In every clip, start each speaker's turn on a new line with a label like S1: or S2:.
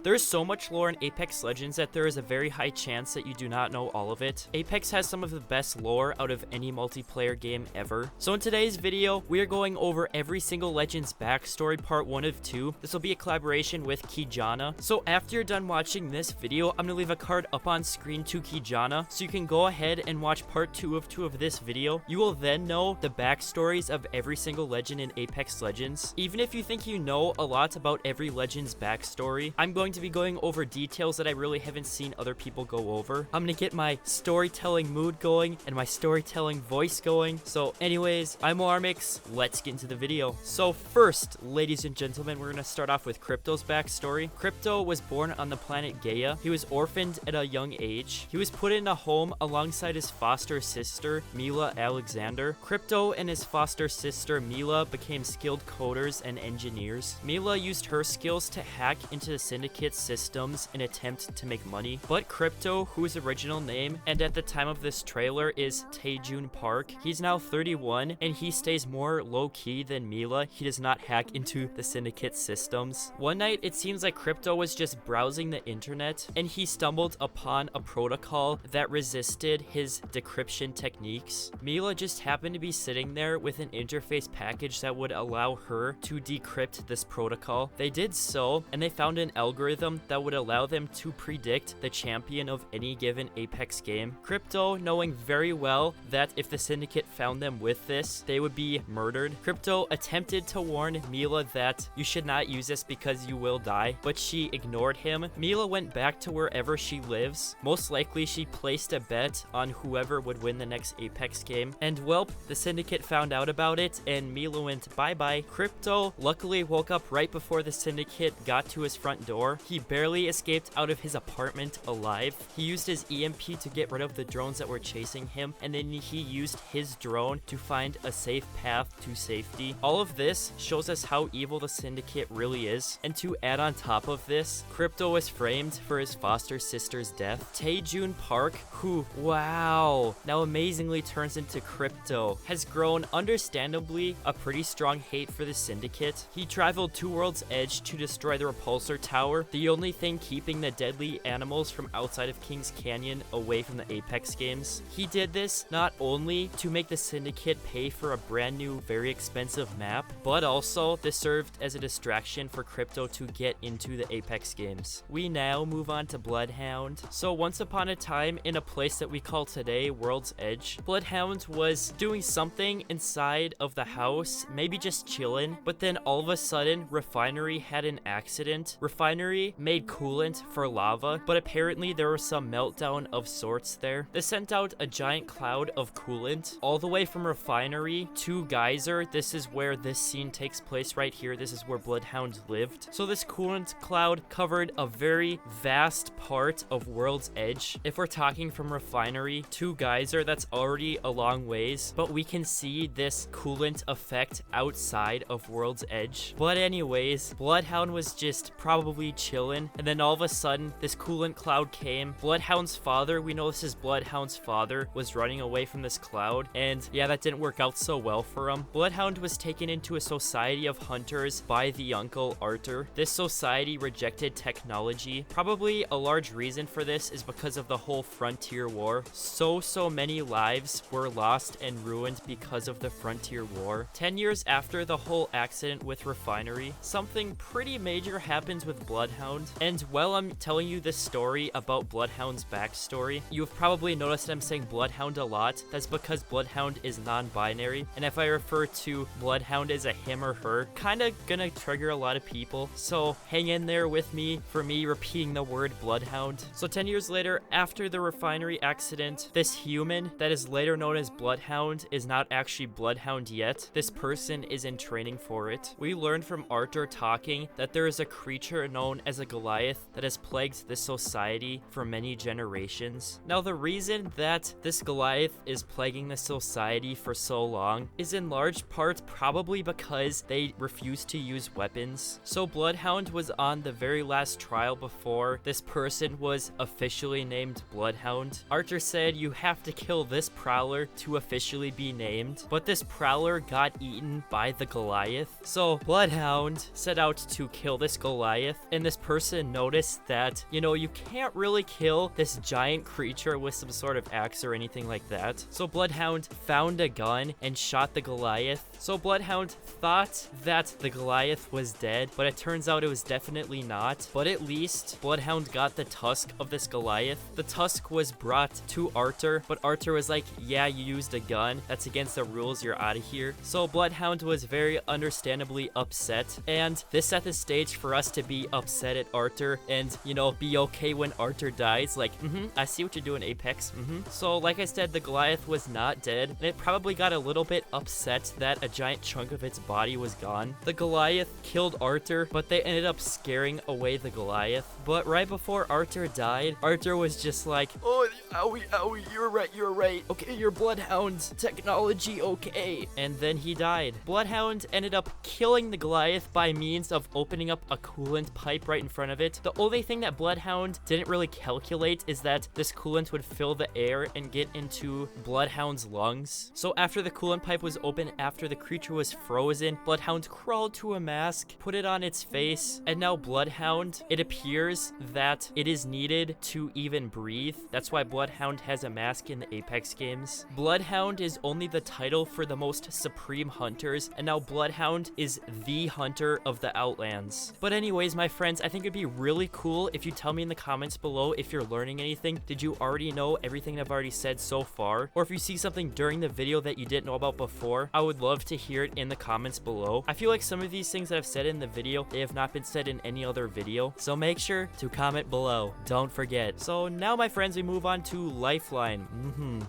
S1: There's so much lore in Apex Legends that there is a very high chance that you do not know all of it. Apex has some of the best lore out of any multiplayer game ever. So in today's video, we are going over every single Legends backstory, part 1 of 2. This will be a collaboration with Kijana. So after you're done watching this video, I'm gonna leave a card up on screen to Kijana, so you can go ahead and watch part 2 of this video. You will then know the backstories of every single legend in Apex Legends. Even if you think you know a lot about every Legends backstory, I'm going to be going over details that I really haven't seen other people go over. I'm gonna get my storytelling mood going and my storytelling voice going. So anyways, I'm Alarmix. Let's get into the video. So first, ladies and gentlemen, we're gonna start off with Krypto's backstory. Krypto was born on the planet Gaia. He was orphaned at a young age. He was put in a home alongside his foster sister, Mila Alexander. Krypto and his foster sister, Mila, became skilled coders and engineers. Mila used her skills to hack into the Syndicate's systems in an attempt to make money. But Krypto, whose original name and at the time of this trailer is Taejun Park, he's now 31 and he stays more low-key than Mila. He does not hack into the Syndicate systems. One night, it seems like Krypto was just browsing the internet and he stumbled upon a protocol that resisted his decryption techniques. Mila just happened to be sitting there with an interface package that would allow her to decrypt this protocol. They did so, and they found an algorithm that would allow them to predict the champion of any given Apex game. Krypto, knowing very well that if the Syndicate found them with this, they would be murdered. Krypto attempted to warn Mila that you should not use this because you will die, but she ignored him. Mila went back to wherever she lives. Most likely, she placed a bet on whoever would win the next Apex game. And welp, the Syndicate found out about it, and Mila went bye-bye. Krypto luckily woke up right before the Syndicate got to his front door. He barely escaped out of his apartment alive. He used his EMP to get rid of the drones that were chasing him, and then he used his drone to find a safe path to safety. All of this shows us how evil the Syndicate really is. And to add on top of this, Krypto was framed for his foster sister's death. Taejun Park, who, wow, now amazingly turns into Krypto, has grown understandably a pretty strong hate for the Syndicate. He traveled to World's Edge to destroy the repulsor tower, the only thing keeping the deadly animals from outside of King's Canyon away from the Apex games. He did this not only to make the Syndicate pay for a brand new, very expensive map, but also this served as a distraction for Krypto to get into the Apex games. We now move on to Bloodhound. So once upon a time, in a place that we call today World's Edge, Bloodhound was doing something inside of the house, maybe just chilling, but then all of a sudden, Refinery had an accident. Refinery made coolant for lava, but apparently there was some meltdown of sorts there. This sent out a giant cloud of coolant all the way from Refinery to Geyser. This is where this scene takes place right here. This is where Bloodhound lived. So this coolant cloud covered a very vast part of World's Edge. If we're talking from Refinery to Geyser, that's already a long ways, but we can see this coolant effect outside of World's Edge. But anyways, Bloodhound was just probably chilling, and then all of a sudden, this coolant cloud came. Bloodhound's father, we know this is Bloodhound's father, was running away from this cloud, and yeah, that didn't work out so well for him. Bloodhound was taken into a society of hunters by the uncle Arthur. This society rejected technology. Probably a large reason for this is because of the whole Frontier War. So many lives were lost and ruined because of the Frontier War. 10 years after the whole accident with Refinery, something pretty major happens with Bloodhound. And while I'm telling you this story about Bloodhound's backstory, you've probably noticed I'm saying Bloodhound a lot. That's because Bloodhound is non-binary, and if I refer to Bloodhound as a him or her, kinda gonna trigger a lot of people, so hang in there with me for me repeating the word Bloodhound. So 10 years later, after the Refinery accident, this human that is later known as Bloodhound is not actually Bloodhound yet. This person is in training for it. We learned from Arthur talking that there is a creature known as a Goliath that has plagued this society for many generations. Now, the reason that this Goliath is plaguing the society for so long is in large part probably because they refuse to use weapons. So Bloodhound was on the very last trial before this person was officially named Bloodhound. Arthur said you have to kill this prowler to officially be named, but this prowler got eaten by the Goliath. So Bloodhound set out to kill this Goliath, and the this person noticed that, you know, you can't really kill this giant creature with some sort of axe or anything like that. So Bloodhound found a gun and shot the Goliath. So Bloodhound thought that the Goliath was dead, but it turns out it was definitely not. But at least Bloodhound got the tusk of this Goliath. The tusk was brought to Arthur, but Arthur was like, yeah, you used a gun. That's against the rules. You're out of here. So Bloodhound was very understandably upset, and this set the stage for us to be upset at Arthur and, you know, be okay when Arthur dies. Like, I see what you're doing, Apex. So like I said, the Goliath was not dead, and it probably got a little bit upset that a giant chunk of its body was gone. The Goliath killed Arthur, but they ended up scaring away the Goliath. But right before Arthur died, Arthur was just like, oh, owie, owie, you're right. Okay, your Bloodhound technology, okay. And then he died. Bloodhound ended up killing the Goliath by means of opening up a coolant pipe right in front of it. The only thing that Bloodhound didn't really calculate is that this coolant would fill the air and get into Bloodhound's lungs. So after the coolant pipe was open, after the creature was frozen, Bloodhound crawled to a mask, put it on its face, and now Bloodhound, it appears that it is needed to even breathe. That's why Bloodhound has a mask in the Apex games. Bloodhound is only the title for the most supreme hunters, and now Bloodhound is the hunter of the Outlands. But anyways, my friends, I think it'd be really cool if you tell me in the comments below if you're learning anything. Did you already know everything I've already said so far? Or if you see something during the video that you didn't know about before, I would love to hear it in the comments below. I feel like some of these things that I've said in the video, they have not been said in any other video, so make sure to comment below. Don't forget. So now, my friends, we move on to Lifeline.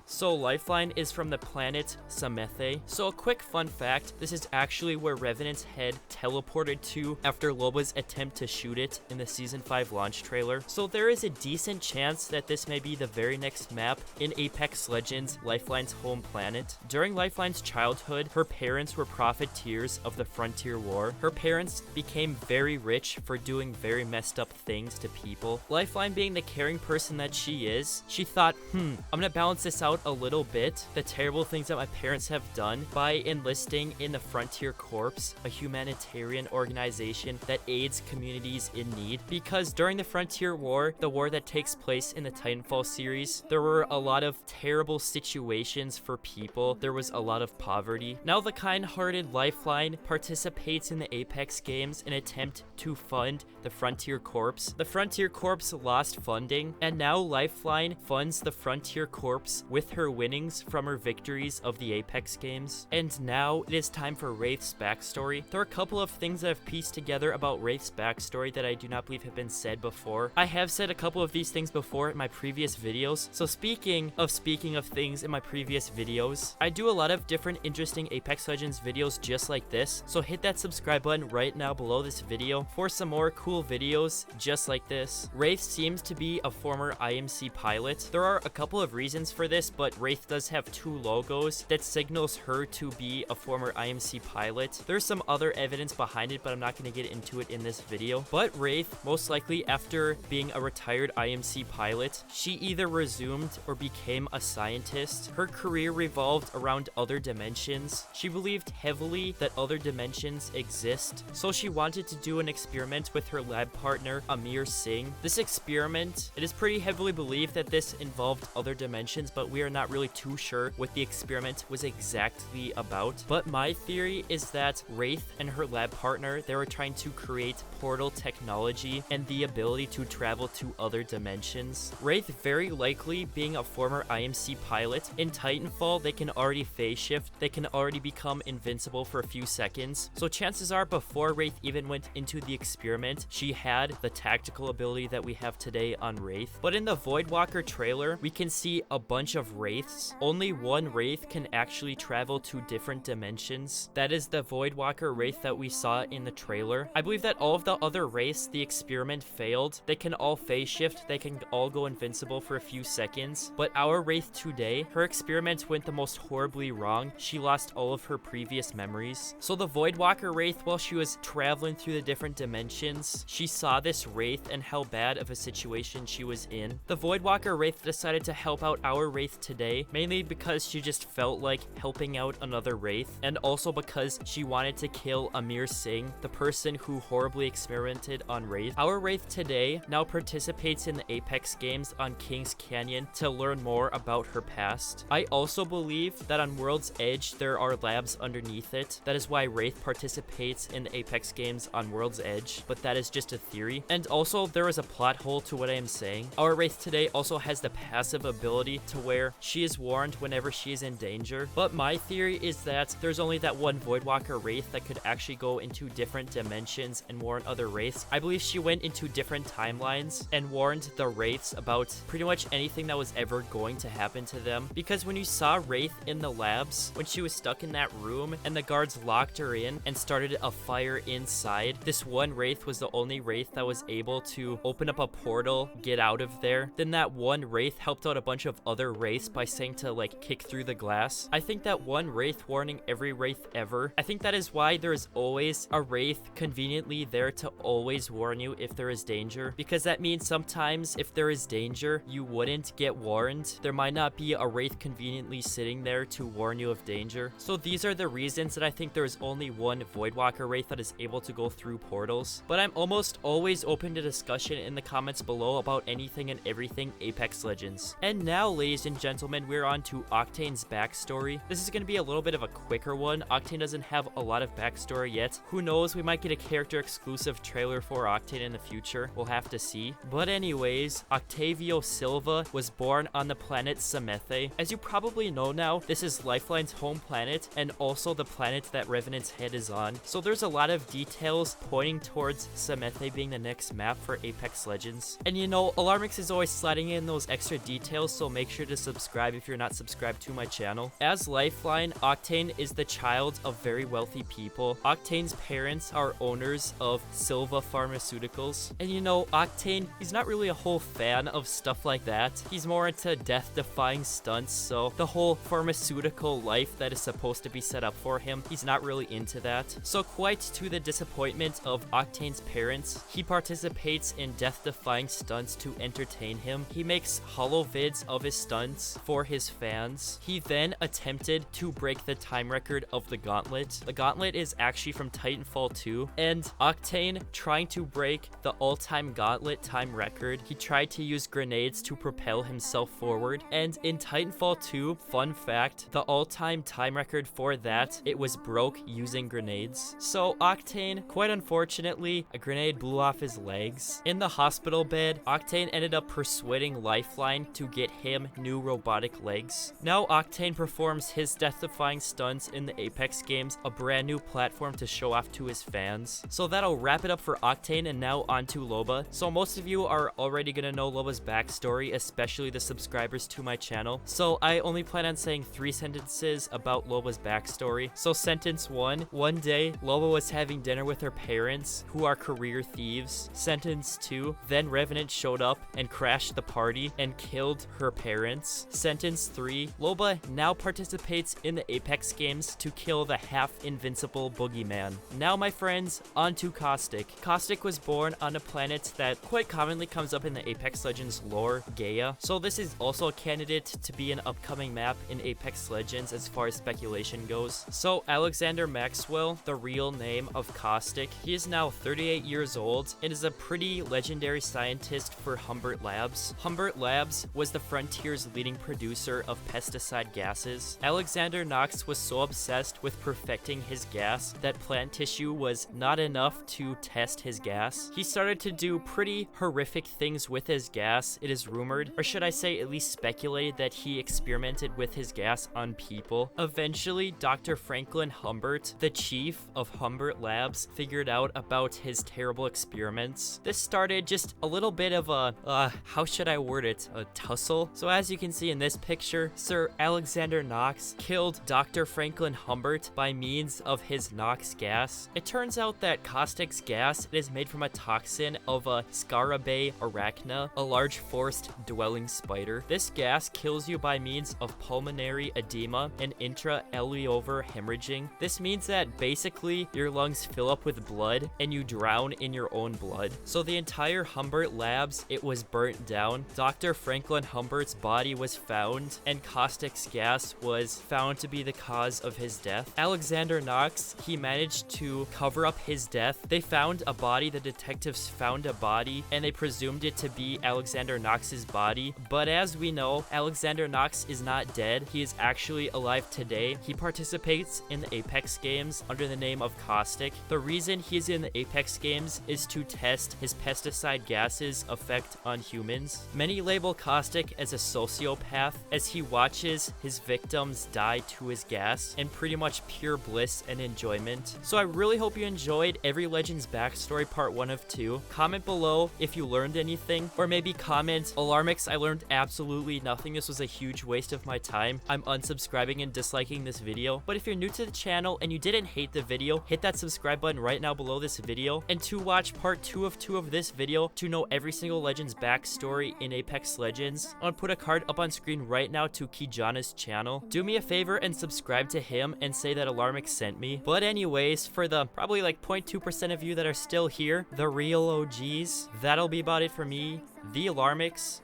S1: So Lifeline is from the planet Samethe. So a quick fun fact, this is actually where Revenant's head teleported to after Loba's attempt to shoot it in the Season 5 launch trailer. So there is a decent chance that this may be the very next map in Apex Legends, Lifeline's home planet. During Lifeline's childhood, her parents were profiteers of the Frontier War. Her parents became very rich for doing very messed up things to people. Lifeline, being the caring person that she is, she thought, I'm gonna balance this out a little bit, the terrible things that my parents have done, by enlisting in the Frontier Corps, a humanitarian organization that aids communities in need. Because during the Frontier War, the war that takes place in the Titanfall series, there were a lot of terrible situations for people. There was a lot of poverty. Now the kind-hearted Lifeline participates in the Apex games in an attempt to fund the Frontier Corps. The Frontier Corps lost funding, and now Lifeline funds the Frontier Corps with her winnings from her victories of the Apex games. And now it is time for Wraith's backstory. There are a couple of things that I've pieced together about Wraith's backstory that I do not believe have been said before. I have said a couple of these things before in my previous videos. So speaking of things in my previous videos, I do a lot of different interesting Apex Legends videos just like this. So hit that subscribe button right now below this video for some more cool videos just like this. Wraith seems to be a former IMC pilot. There are a couple of reasons for this, but Wraith does have two logos that signals her to be a former IMC pilot. There's some other evidence behind it, but I'm not going to get into it in this video. But Wraith, most likely after being a retired IMC pilot, she either resumed or became a scientist. Her career revolved around other dimensions. She believed heavily that other dimensions exist, so she wanted to do an experiment with her lab partner, Amir Singh. This experiment, it is pretty heavily believed that this involved other dimensions, but we are not really too sure what the experiment was exactly about. But my theory is that Wraith and her lab partner, they were trying to create portal technology and the ability to travel to other dimensions. Wraith very likely being a former IMC pilot. In Titanfall, they can already phase shift. They can already become invincible for a few seconds. So chances are before Wraith even went into the experiment, she had the tactical ability that we have today on Wraith. But in the Voidwalker trailer, we can see a bunch of Wraiths. Only one Wraith can actually travel to different dimensions. That is the Voidwalker Wraith that we saw in the trailer. I believe that all of the other Wraiths, the experiment failed. They can all phase shift. They can all go invincible for a few seconds. But our Wraith today, her experiment went the most horribly wrong. She lost all of her previous memories. So the Voidwalker Wraith, while she was traveling through the different dimensions, she saw this Wraith and how bad of a situation she was in. The Voidwalker Wraith decided to help out our Wraith today, mainly because she just felt like helping out another Wraith, and also because she wanted to kill Amir Singh, the person who horribly experimented commented on Wraith. Our Wraith today now participates in the Apex games on King's Canyon to learn more about her past. I also believe that on World's Edge there are labs underneath it. That is why Wraith participates in the Apex games on World's Edge, but that is just a theory. And also, there is a plot hole to what I am saying. Our Wraith today also has the passive ability to where she is warned whenever she is in danger. But my theory is that there's only that one Voidwalker Wraith that could actually go into different dimensions and warn other Wraiths. I believe she went into different timelines and warned the Wraiths about pretty much anything that was ever going to happen to them. Because when you saw Wraith in the labs, when she was stuck in that room and the guards locked her in and started a fire inside, this one Wraith was the only Wraith that was able to open up a portal, get out of there. Then that one Wraith helped out a bunch of other Wraiths by saying to like kick through the glass. I think that one Wraith warning every Wraith ever. I think that is why there is always a Wraith conveniently there to always warn you if there is danger. Because that means sometimes if there is danger, you wouldn't get warned. There might not be a Wraith conveniently sitting there to warn you of danger. So these are the reasons that I think there is only one Voidwalker Wraith that is able to go through portals. But I'm almost always open to discussion in the comments below about anything and everything Apex Legends. And now, ladies and gentlemen, we're on to Octane's backstory. This is going to be a little bit of a quicker one. Octane doesn't have a lot of backstory yet. Who knows, we might get a character exclusive trailer for Octane in the future. We'll have to see. But anyways, Octavio Silva was born on the planet Samethe. As you probably know now, this is Lifeline's home planet and also the planet that Revenant's head is on. So there's a lot of details pointing towards Samethe being the next map for Apex Legends. And you know, Alarmix is always sliding in those extra details, so make sure to subscribe if you're not subscribed to my channel. As Lifeline, Octane is the child of very wealthy people. Octane's parents are owners of Silva Pharmaceuticals. And you know, Octane, he's not really a whole fan of stuff like that. He's more into death-defying stunts, so the whole pharmaceutical life that is supposed to be set up for him, he's not really into that. So quite to the disappointment of Octane's parents, he participates in death-defying stunts to entertain him. He makes holo vids of his stunts for his fans. He then attempted to break the time record of the gauntlet. The gauntlet is actually from Titanfall 2, and Octane, trying to break the all-time gauntlet time record, he tried to use grenades to propel himself forward. And in Titanfall 2, fun fact, the all-time time record for that, it was broke using grenades. So Octane, quite unfortunately, a grenade blew off his legs. In the hospital bed, Octane ended up persuading Lifeline to get him new robotic legs. Now Octane performs his death-defying stunts in the Apex games, a brand new platform to show off to his fans. So that'll wrap it up for Octane, and now on to Loba. So most of you are already gonna know Loba's backstory, especially the subscribers to my channel. So I only plan on saying 3 sentences about Loba's backstory. So sentence 1, one day Loba was having dinner with her parents, who are career thieves. Sentence 2, then Revenant showed up and crashed the party and killed her parents. Sentence 3, Loba now participates in the Apex games to kill the half-invincible boogeyman. Now, my friends, on to Caustic. Caustic was born on a planet that quite commonly comes up in the Apex Legends lore, Gaia. So this is also a candidate to be an upcoming map in Apex Legends as far as speculation goes. So Alexander Maxwell, the real name of Caustic, he is now 38 years old and is a pretty legendary scientist for Humbert Labs. Humbert Labs was the Frontier's leading producer of pesticide gases. Alexander Knox was so obsessed with perfecting his gas that plant tissue was not enough to test his gas. He started to do pretty horrific things with his gas. It is rumored, or should I say at least speculated, that he experimented with his gas on people. Eventually, Dr. Franklin Humbert, the chief of Humbert Labs, figured out about his terrible experiments. This started just a little bit of a, how should I word it, a tussle. So as you can see in this picture, Sir Alexander Knox killed Dr. Franklin Humbert by means of his Knox gas. It turns out that Caustic's gas is made from a toxin of a Scarabaei arachna, a large forest-dwelling spider. This gas kills you by means of pulmonary edema and intra-alveolar hemorrhaging. This means that basically your lungs fill up with blood and you drown in your own blood. So the entire Humbert Labs, it was burnt down. Dr. Franklin Humbert's body was found, and Caustic's gas was found to be the cause of his death. Alexander Knox, he managed to cover up his death. They found a body. The detectives found a body and they presumed it to be Alexander Knox's body. But as we know, Alexander Knox is not dead. He is actually alive today. He participates in the Apex games under the name of Caustic. The reason he's in the Apex games is to test his pesticide gases effect on humans. Many label Caustic as a sociopath as he watches his victims die to his gas in pretty much pure bliss and enjoyment. So I really hope you enjoyed Every Legend's backstory part 1 of 2. Comment below if you learned anything, or maybe comment, Alarmix, I learned absolutely nothing. This was a huge waste of my time. I'm unsubscribing and disliking this video. But if you're new to the channel and you didn't hate the video, hit that subscribe button right now below this video. And to watch part 2 of this video to know every single Legend's backstory in Apex Legends, I'm gonna put a card up on screen right now to Kijana's channel. Do me a favor and subscribe to him and say that Alarmix sent me. But anyways, for the probably like 0.2% of you that are still here, the real OGs, that'll be about it for me, the Alarmix.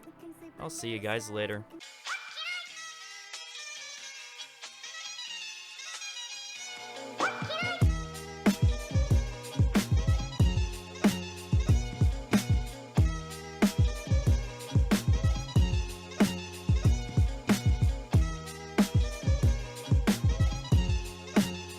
S1: I'll see you guys later.